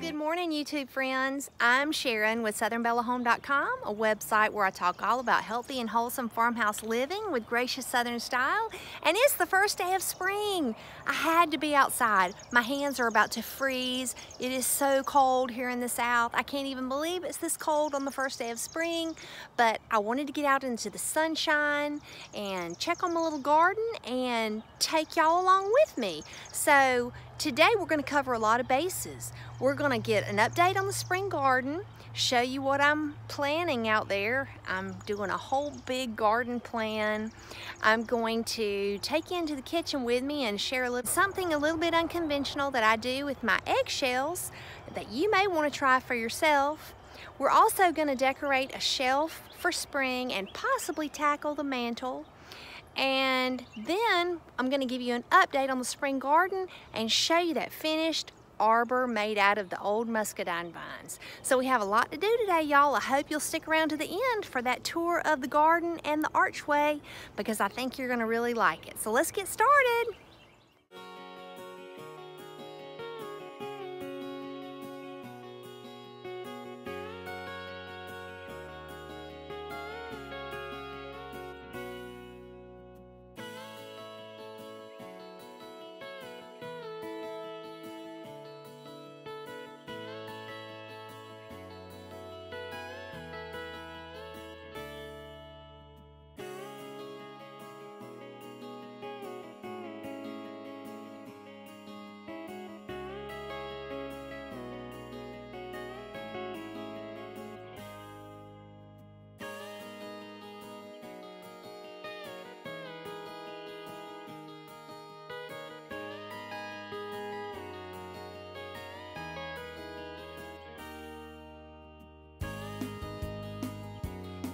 Good morning, YouTube friends. I'm Sharon with southernbellahome.com, a website where I talk all about healthy and wholesome farmhouse living with gracious southern style. And it's the first day of spring. I had to be outside. My hands are about to freeze. It is so cold here in the South. I can't even believe it's this cold on the first day of spring, but I wanted to get out into the sunshine and check on my little garden and take y'all along with me. So today we're going to cover a lot of bases. We're going to get an update on the spring garden, show you what I'm planning out there. I'm doing a whole big garden plan. I'm going to take you into the kitchen with me and share something a little bit unconventional that I do with my eggshells that you may want to try for yourself. We're also going to decorate a shelf for spring and possibly tackle the mantle. And then I'm going to give you an update on the spring garden and show you that finished arbor made out of the old muscadine vines. So we have a lot to do today, y'all. I hope you'll stick around to the end for that tour of the garden and the archway, because I think you're going to really like it. So let's get started.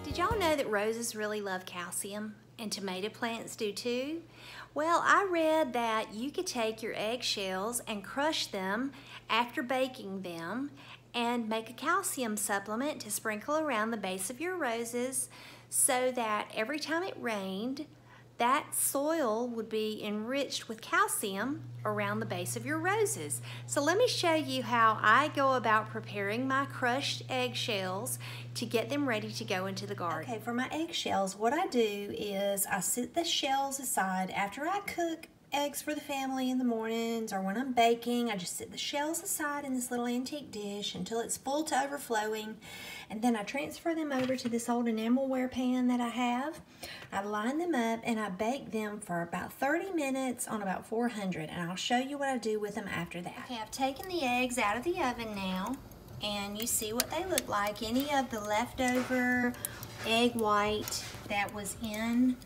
Did y'all know that roses really love calcium and tomato plants do too? Well, I read that you could take your eggshells and crush them after baking them and make a calcium supplement to sprinkle around the base of your roses so that every time it rained, that soil would be enriched with calcium around the base of your roses. So let me show you how I go about preparing my crushed eggshells to get them ready to go into the garden. Okay, for my eggshells, what I do is I set the shells aside after I cook eggs for the family in the mornings, or when I'm baking, I just set the shells aside in this little antique dish until it's full to overflowing, and then I transfer them over to this old enamelware pan that I have. I line them up and I bake them for about 30 minutes on about 400, and I'll show you what I do with them after that. Okay, I've taken the eggs out of the oven now, and you see what they look like. Any of the leftover egg white that was in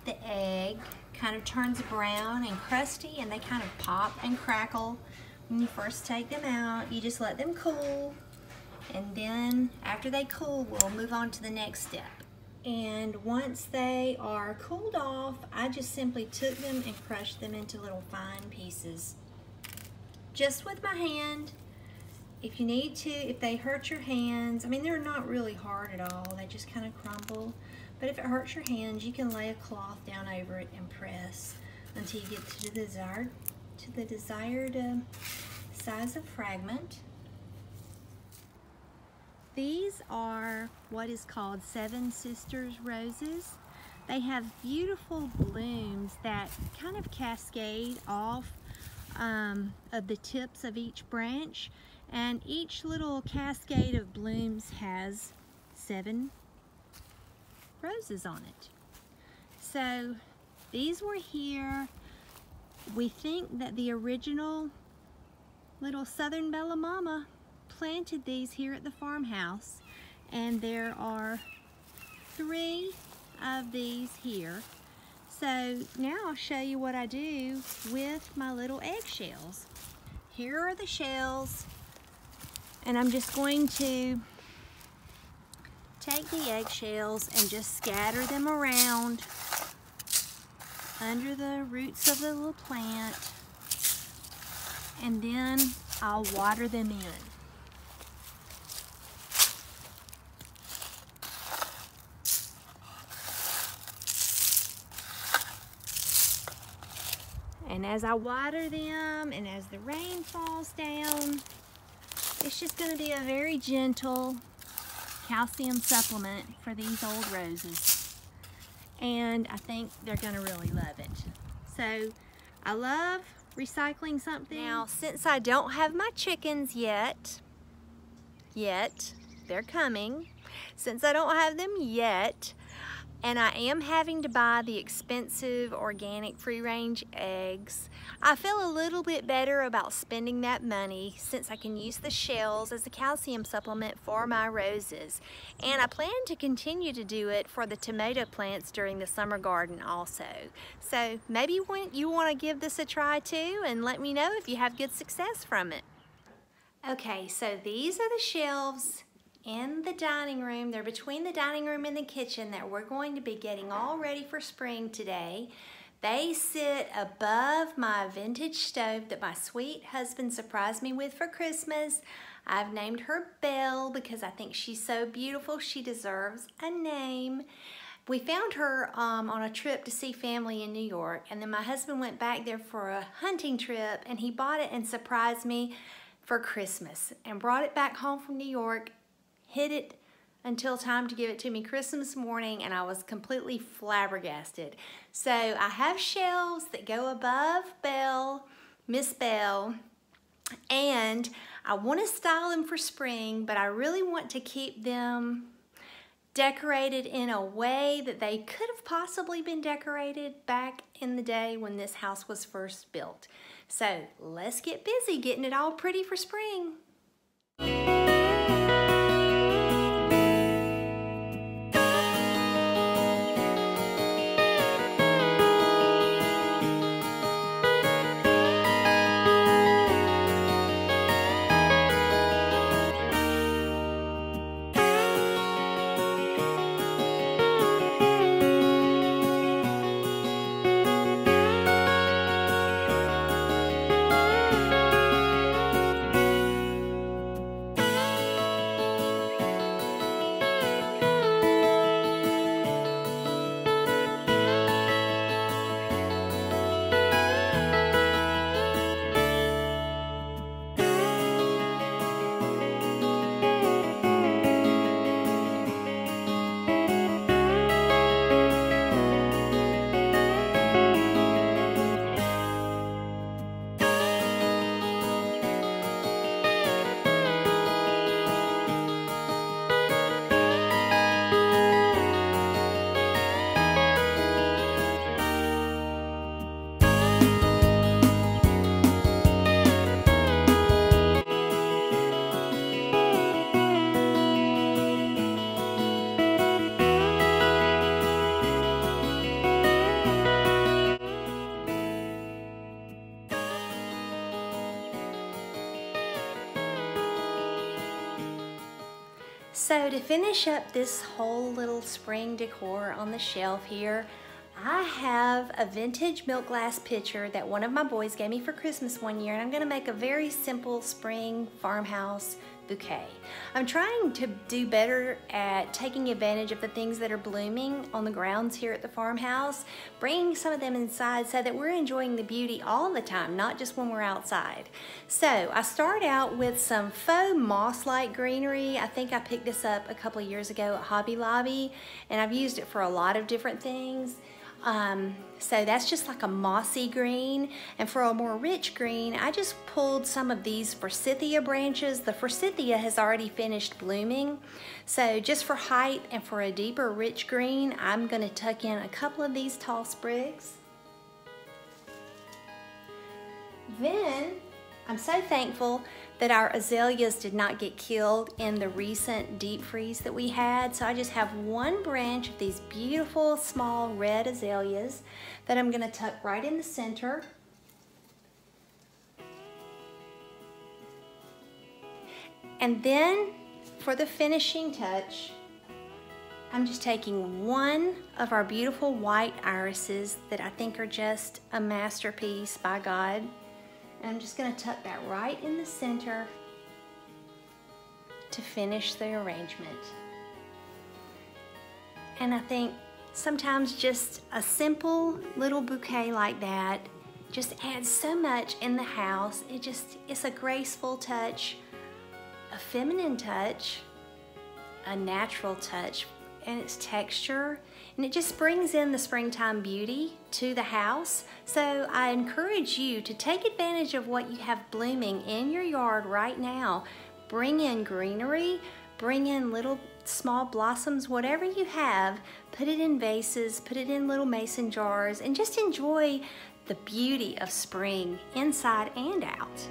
the egg kind of turns brown and crusty, and they kind of pop and crackle when you first take them out. You just let them cool, and then after they cool, we'll move on to the next step. And once they are cooled off, I just simply took them and crushed them into little fine pieces, just with my hand. If you need to, if they hurt your hands, I mean, they're not really hard at all, they just kind of crumble. But if it hurts your hands, you can lay a cloth down over it and press until you get to the desired size of fragment. These are what is called Seven Sisters roses. They have beautiful blooms that kind of cascade off of the tips of each branch, and each little cascade of blooms has 7 roses on it. So these were here. We think that the original little Southern Bella Mama planted these here at the farmhouse, and there are 3 of these here. So now I'll show you what I do with my little eggshells. Here are the shells, and I'm just going to take the eggshells and just scatter them around under the roots of the little plant, and then I'll water them in. And as I water them and as the rain falls down, It's just going to be a very gentle calcium supplement for these old roses. And I think they're going to really love it. So I love recycling something. Now, since I don't have my chickens yet, they're coming. Since I don't have them yet, and I am having to buy the expensive organic free-range eggs, I feel a little bit better about spending that money since I can use the shells as a calcium supplement for my roses. And I plan to continue to do it for the tomato plants during the summer garden also. So maybe you want to give this a try too, and let me know if you have good success from it. Okay, so these are the shelves in the dining room. They're between the dining room and the kitchen that we're going to be getting all ready for spring today. They sit above my vintage stove that my sweet husband surprised me with for Christmas. I've named her Belle because I think she's so beautiful. She deserves a name. We found her on a trip to see family in New York, and then my husband went back there for a hunting trip, and he bought it and surprised me for Christmas and brought it back home from New York, hid it until time to give it to me Christmas morning, and I was completely flabbergasted. So I have shelves that go above Belle, Miss Belle, and I want to style them for spring, but I really want to keep them decorated in a way that they could have possibly been decorated back in the day when this house was first built. So let's get busy getting it all pretty for spring. So to finish up this whole little spring decor on the shelf here, I have a vintage milk glass pitcher that one of my boys gave me for Christmas one year, and I'm gonna make a very simple spring farmhouse bouquet. I'm trying to do better at taking advantage of the things that are blooming on the grounds here at the farmhouse, bringing some of them inside so that we're enjoying the beauty all the time, not just when we're outside. So I start out with some faux moss-like greenery. I think I picked this up a couple of years ago at Hobby Lobby, and I've used it for a lot of different things. So that's just like a mossy green, and for a more rich green, I just pulled some of these forsythia branches. The forsythia has already finished blooming, so just for height and for a deeper rich green, I'm going to tuck in a couple of these tall sprigs. Then I'm so thankful that our azaleas did not get killed in the recent deep freeze that we had. So I just have one branch of these beautiful small red azaleas that I'm gonna tuck right in the center. And then for the finishing touch, I'm just taking one of our beautiful white irises that I think are just a masterpiece by God. And I'm just going to tuck that right in the center to finish the arrangement. And I think sometimes just a simple little bouquet like that just adds so much in the house. It's a graceful touch a feminine touch, a natural touch, and its texture, and it just brings in the springtime beauty to the house. So I encourage you to take advantage of what you have blooming in your yard right now. Bring in greenery, bring in little small blossoms, whatever you have, put it in vases, put it in little mason jars, and just enjoy the beauty of spring inside and out.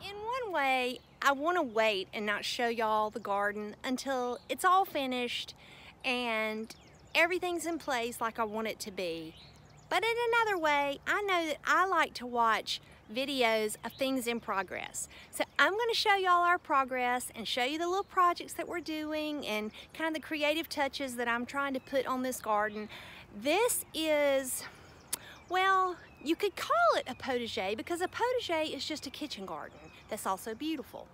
In one way, I want to wait and not show y'all the garden until it's all finished and everything's in place like I want it to be. But in another way, I know that I like to watch videos of things in progress. So I'm going to show y'all our progress and show you the little projects that we're doing and kind of the creative touches that I'm trying to put on this garden. This is, well, you could call it a potager because a potager is just a kitchen garden that's also beautiful.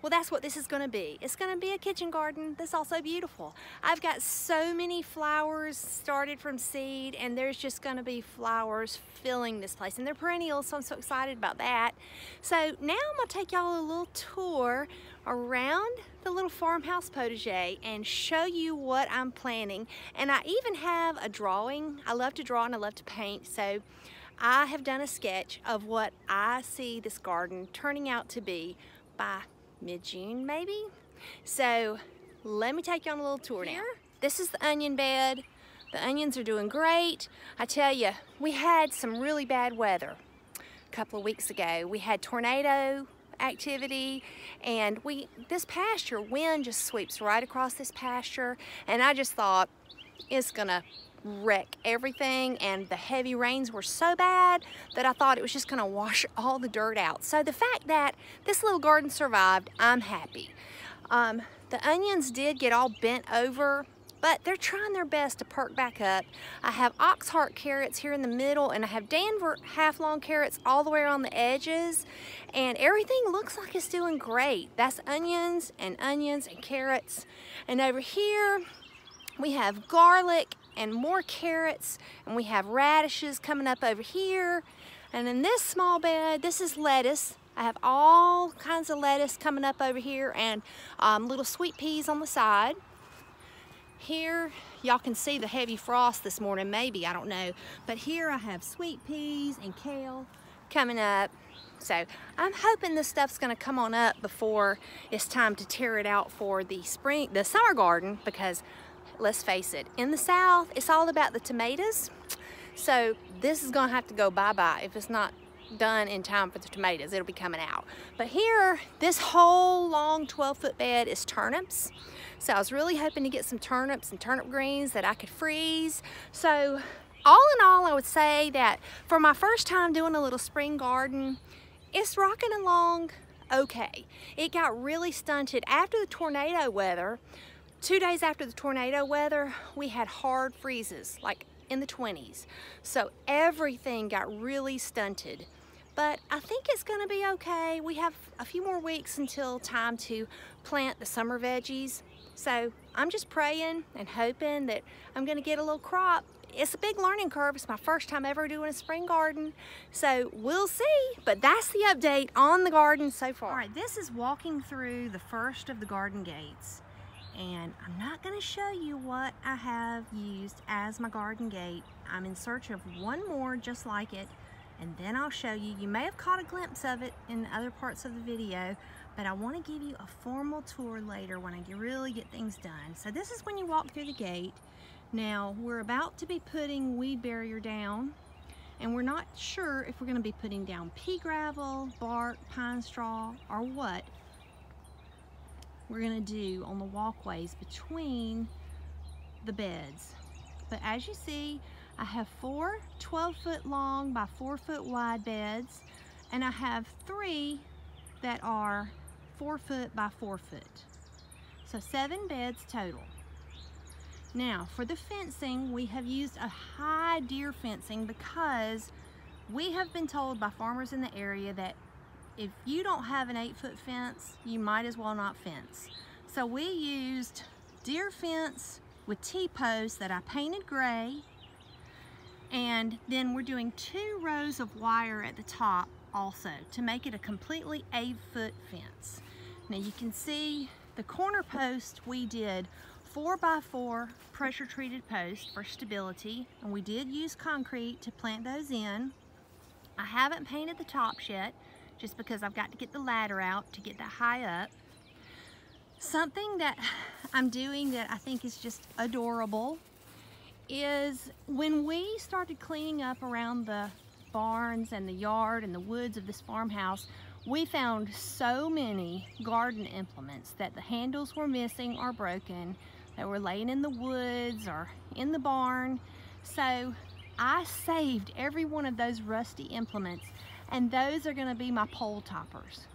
Well, that's what this is going to be. It's going to be a kitchen garden that's also beautiful. I've got so many flowers started from seed, and there's just going to be flowers filling this place, and they're perennials, so I'm so excited about that. So now I'm going to take y'all a little tour around the little farmhouse potager and show you what I'm planning. And I even have a drawing. I love to draw and I love to paint, so I have done a sketch of what I see this garden turning out to be by mid-June maybe. So let me take you on a little tour now. This is the onion bed. The onions are doing great. I tell you, we had some really bad weather a couple of weeks ago. We had tornado activity, and this pasture, wind just sweeps right across this pasture, and I just thought it's gonna wreck everything, and the heavy rains were so bad that I thought it was just gonna wash all the dirt out. So the fact that this little garden survived, I'm happy. The onions did get all bent over, but they're trying their best to perk back up. I have oxheart carrots here in the middle, and I have Danver half-long carrots all the way around the edges, and everything looks like it's doing great. That's onions and carrots. And over here, we have garlic and more carrots, and we have radishes coming up over here. And in this small bed, this is lettuce. I have all kinds of lettuce coming up over here, and little sweet peas on the side. Here, y'all can see the heavy frost this morning, maybe, I don't know. But here I have sweet peas and kale coming up. So I'm hoping this stuff's gonna come on up before it's time to tear it out for the summer garden, because let's face it, in the South, it's all about the tomatoes. So this is gonna have to go bye-bye if it's not done in time for the tomatoes. It'll be coming out. But here, this whole long 12-foot bed is turnips. So I was really hoping to get some turnips and turnip greens that I could freeze. So all in all, I would say that for my first time doing a little spring garden, it's rocking along okay. It got really stunted after the tornado weather. 2 days after the tornado weather, we had hard freezes, like in the 20s. So everything got really stunted. But I think it's gonna be okay. We have a few more weeks until time to plant the summer veggies. So I'm just praying and hoping that I'm gonna get a little crop. It's a big learning curve. It's my first time ever doing a spring garden. So we'll see, but that's the update on the garden so far. All right, this is walking through the first of the garden gates. And I'm not going to show you what I have used as my garden gate. I'm in search of one more just like it, and then I'll show you. You may have caught a glimpse of it in other parts of the video, but I want to give you a formal tour later when I really get things done. So this is when you walk through the gate. Now we're about to be putting weed barrier down, and we're not sure if we're going to be putting down pea gravel, bark, pine straw, or what we're going to do on the walkways between the beds. But as you see, I have 4 12-foot long by 4-foot wide beds, and I have 3 that are 4-foot by 4-foot. So 7 beds total. Now for the fencing, we have used a high deer fencing because we have been told by farmers in the area that if you don't have an 8-foot fence, you might as well not fence. So we used deer fence with T-posts that I painted gray, and then we're doing 2 rows of wire at the top also to make it a completely 8-foot fence. Now you can see the corner post, we did 4x4 pressure treated posts for stability, and we did use concrete to plant those in. I haven't painted the tops yet just because I've got to get the ladder out to get that high up. Something that I'm doing that I think is just adorable is when we started cleaning up around the barns and the yard and the woods of this farmhouse, we found so many garden implements that the handles were missing or broken, that were laying in the woods or in the barn. So I saved every one of those rusty implements, and those are going to be my pole toppers.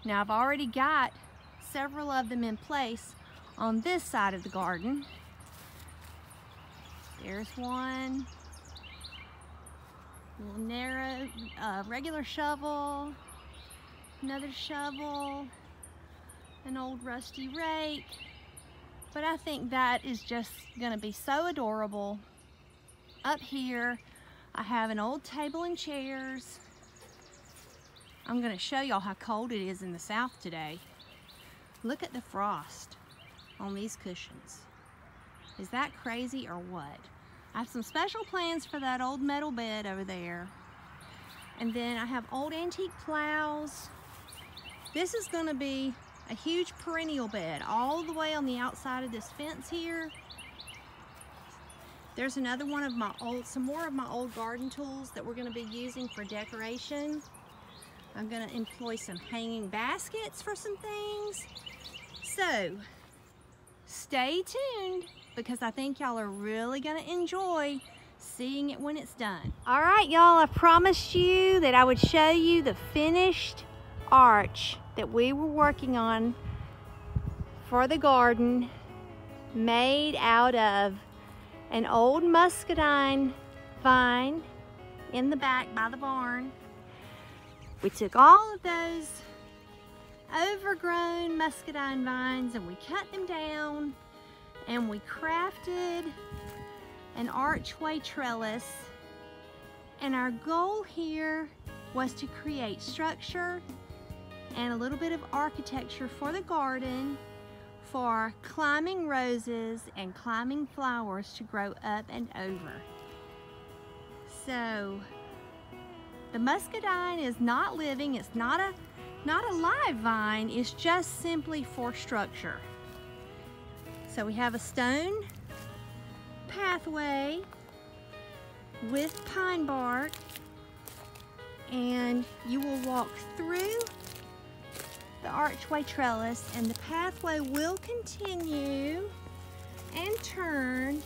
Now I've already got several of them in place on this side of the garden. There's one, little narrow, regular shovel, another shovel, an old rusty rake. But I think that is just gonna be so adorable. Up here, I have an old table and chairs. I'm gonna show y'all how cold it is in the south today. Look at the frost on these cushions. Is that crazy or what? I have some special plans for that old metal bed over there. And then I have old antique plows. This is gonna be a huge perennial bed all the way on the outside of this fence here. There's another one of my some more of my old garden tools that we're gonna be using for decoration. I'm gonna employ some hanging baskets for some things. So, stay tuned because I think y'all are really gonna enjoy seeing it when it's done. All right, y'all, I promised you that I would show you the finished arch that we were working on for the garden, made out of an old muscadine vine in the back by the barn. We took all of those overgrown muscadine vines and we cut them down and we crafted an archway trellis. And our goal here was to create structure and a little bit of architecture for the garden for climbing roses and climbing flowers to grow up and over. So the muscadine is not living, it's not a live vine, it's just simply for structure. So we have a stone pathway with pine bark, and you will walk through the archway trellis and the pathway will continue and turn,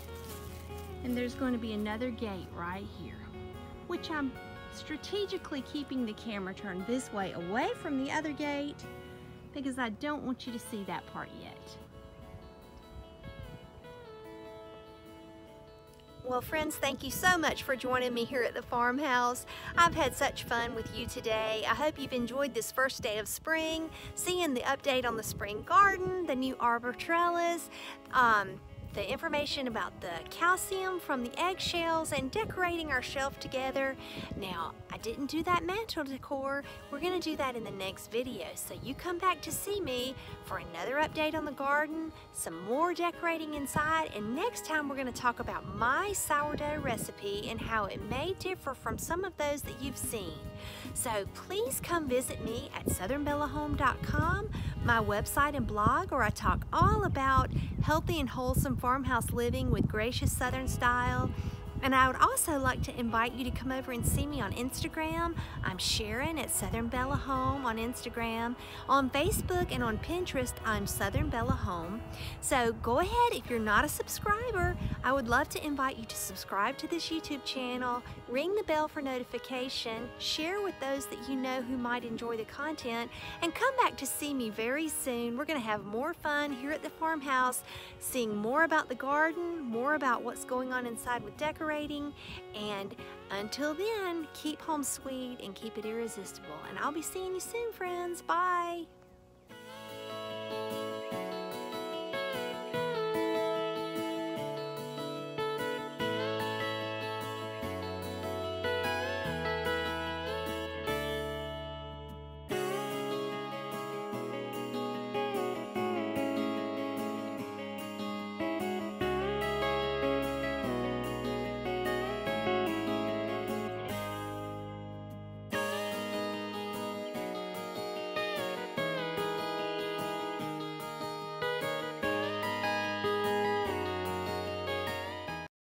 and there's going to be another gate right here, which I'm strategically keeping the camera turned this way away from the other gate because I don't want you to see that part yet. Well, friends, thank you so much for joining me here at the farmhouse. I've had such fun with you today. I hope you've enjoyed this first day of spring, seeing the update on the spring garden, the new arbor trellis, the information about the calcium from the eggshells, and decorating our shelf together. Now, I didn't do that mantle decor. We're gonna do that in the next video. So you come back to see me for another update on the garden, some more decorating inside, and next time we're gonna talk about my sourdough recipe and how it may differ from some of those that you've seen. So please come visit me at southernbellahome.com, my website and blog, where I talk all about healthy and wholesome farmhouse living with gracious Southern style. And I would also like to invite you to come over and see me on Instagram. I'm Sharon at Southern Bella Home on Instagram. On Facebook and on Pinterest, I'm Southern Bella Home. So go ahead, if you're not a subscriber, I would love to invite you to subscribe to this YouTube channel, ring the bell for notification, share with those that you know who might enjoy the content, and come back to see me very soon. We're going to have more fun here at the farmhouse, seeing more about the garden, more about what's going on inside with decorating, and until then, keep home sweet and keep it irresistible. And I'll be seeing you soon, friends. Bye.